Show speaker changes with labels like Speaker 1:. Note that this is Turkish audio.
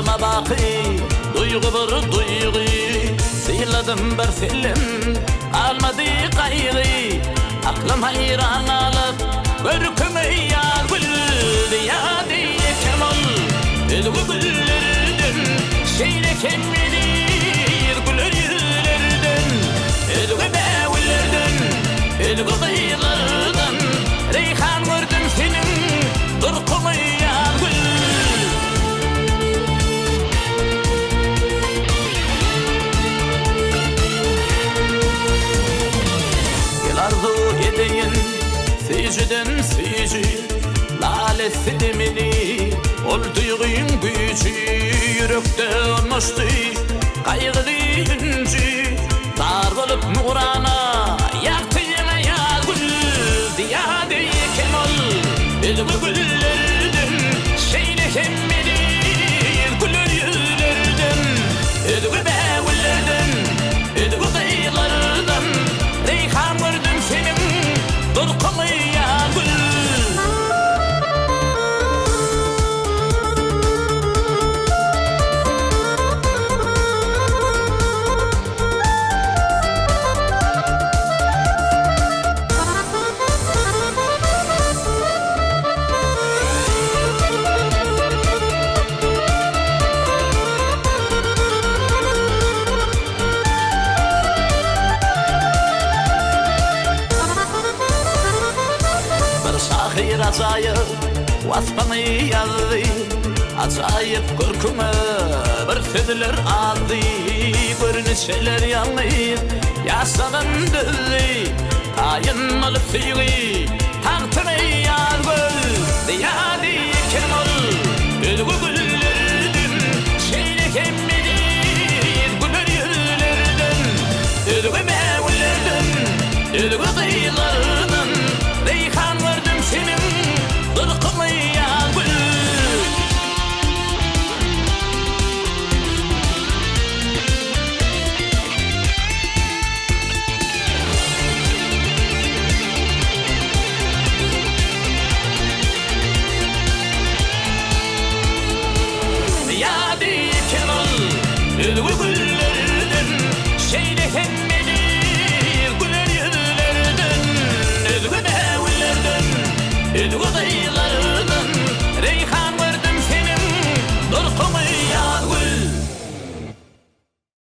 Speaker 1: Gözlerime bakı duygu bir duygu Sıyladım bir film almadı kaygı Aklım hayran alıp görkümü yar güldü Ya diye kemal Elgü güllerden Şeyle kemmidir güller yüzlerden Elgü bevillerden Elgü kıyılardan Reyhan gördüm senin durkumu yar gül Arzu edeyin seyirciden seyirci Lale sedimini ol duyğun gücü Yürekte olmuştu kaygılı yüncü Dar olup nurana yaktığına ya gül Diyade kemal elgü güllerden Şeyle hemmedir güller yüzlerden Elgü bevillerden elgü kıyılardan Reyhan gördüm senin durkumu ya gül Şahir acayip vasfanı yazdı Acayip korkuma bir sözler aldı Görünüşler yanlış yaşanın düzü Tayınmalı suyu tahtını yar göz Diyadi kemal Ölgü güllerden Şeyle kemmidir güller yüzlerden Ölgü mevlerden Ölgü kıyılardan Reyhan gördüm senin durkumu ya gül Ya diye kemal ölgü güllerden Şeyle hemmedir güller yüzlerden Elgü bevillerden Elgü